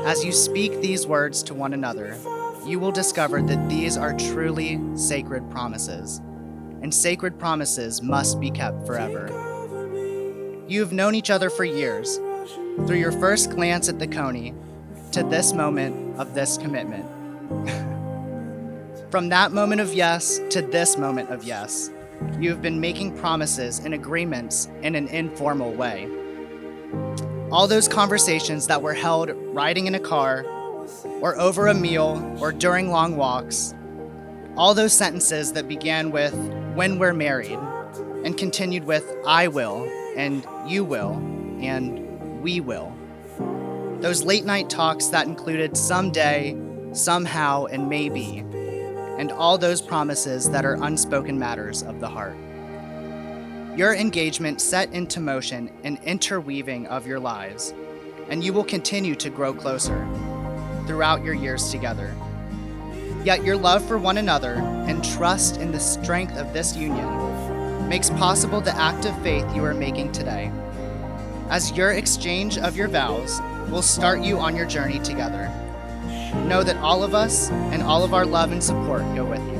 As you speak these words to one another, you will discover that these are truly sacred promises, and sacred promises must be kept forever. You have known each other for years, through your first glance at the Coney to this moment of this commitment. From that moment of yes to this moment of yes, you have been making promises and agreements in an informal way. All those conversations that were held riding in a car, or over a meal, or during long walks, all those sentences that began with, "when we're married," and continued with, "I will," and "you will," and "we will." Those late night talks that included someday, somehow, and maybe, and all those promises that are unspoken matters of the heart. Your engagement set into motion an interweaving of your lives, and you will continue to grow closer throughout your years together. Yet your love for one another and trust in the strength of this union makes possible the act of faith you are making today, as your exchange of your vows will start you on your journey together. Know that all of us and all of our love and support go with you.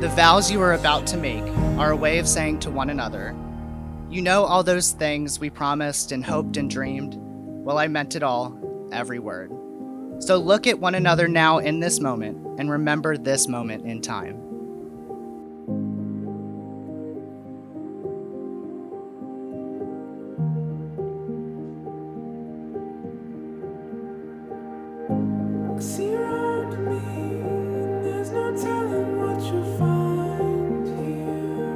The vows you are about to make are a way of saying to one another, "You know all those things we promised and hoped and dreamed? Well, I meant it all, every word." So look at one another now in this moment and remember this moment in time. See around me, there's no telling what you'll find here.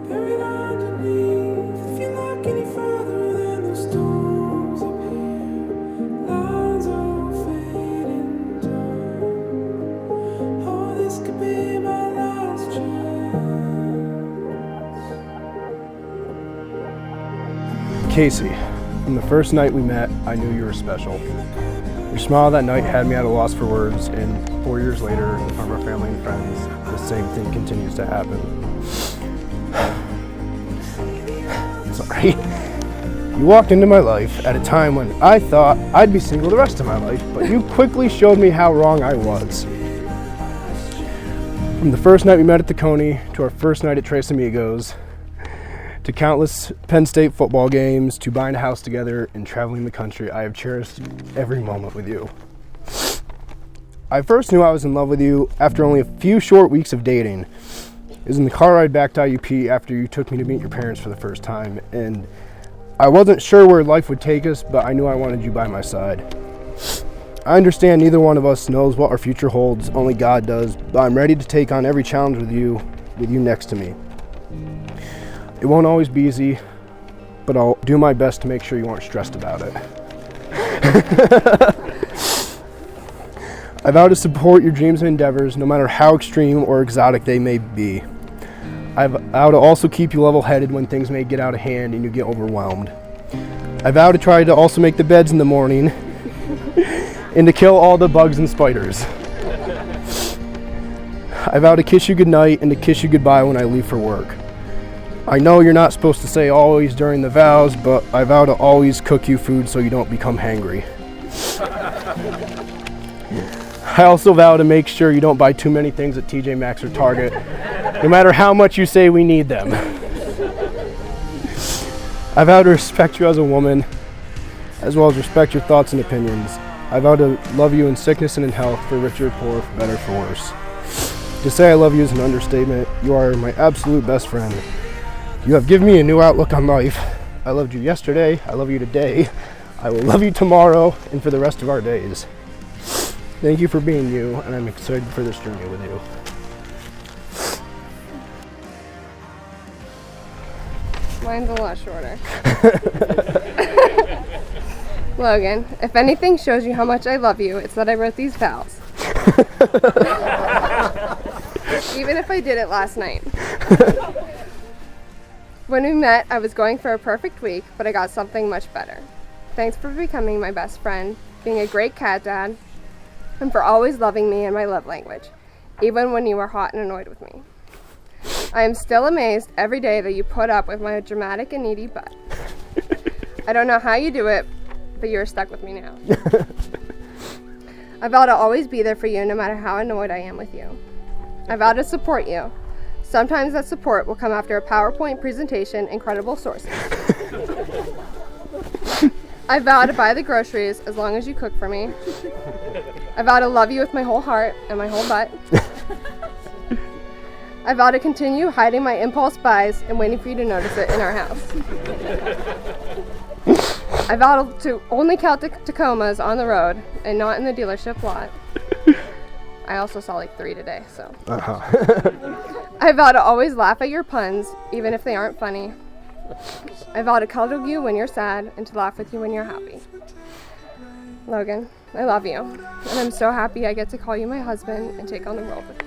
Buried underneath, if you look any further, then the storms appear. Lines all fade and done. Oh, this could be my last chance. Casey, from the first night we met, I knew you were special. Your smile that night had me at a loss for words, and 4 years later, in front of our family and friends, the same thing continues to happen. Sorry. You walked into my life at a time when I thought I'd be single the rest of my life, but you quickly showed me how wrong I was. From the first night we met at the Coney, to our first night at Tres Amigos, to countless Penn State football games, to buying a house together and traveling the country, I have cherished every moment with you. I first knew I was in love with you after only a few short weeks of dating. It was in the car ride back to IUP after you took me to meet your parents for the first time, and I wasn't sure where life would take us, but I knew I wanted you by my side. I understand neither one of us knows what our future holds, only God does, but I'm ready to take on every challenge with you next to me. It won't always be easy, but I'll do my best to make sure you aren't stressed about it. I vow to support your dreams and endeavors, no matter how extreme or exotic they may be. I vow to also keep you level-headed when things may get out of hand and you get overwhelmed. I vow to try to also make the beds in the morning and to kill all the bugs and spiders. I vow to kiss you goodnight and to kiss you goodbye when I leave for work. I know you're not supposed to say always during the vows, but I vow to always cook you food so you don't become hangry. I also vow to make sure you don't buy too many things at TJ Maxx or Target, no matter how much you say we need them. I vow to respect you as a woman, as well as respect your thoughts and opinions. I vow to love you in sickness and in health, for richer or poor, for better or for worse. To say I love you is an understatement. You are my absolute best friend. You have given me a new outlook on life. I loved you yesterday, I love you today, I will love you tomorrow and for the rest of our days. Thank you for being you, and I'm excited for this journey with you. Mine's a lot shorter. Logan, if anything shows you how much I love you, it's that I wrote these vows. Even if I did it last night. When we met, I was going for a perfect week, but I got something much better. Thanks for becoming my best friend, being a great cat dad, and for always loving me in my love language, even when you were hot and annoyed with me. I am still amazed every day that you put up with my dramatic and needy butt. I don't know how you do it, but you're stuck with me now. I vow to always be there for you no matter how annoyed I am with you. I vow to support you. Sometimes that support will come after a PowerPoint presentation and credible sources. I vow to buy the groceries as long as you cook for me. I vow to love you with my whole heart and my whole butt. I vow to continue hiding my impulse buys and waiting for you to notice it in our house. I vow to only count the Tacomas on the road and not in the dealership lot. I also saw like 3 today, so. I vow to always laugh at your puns, even if they aren't funny. I vow to cuddle you when you're sad and to laugh with you when you're happy. Logan, I love you, and I'm so happy I get to call you my husband and take on the world with you.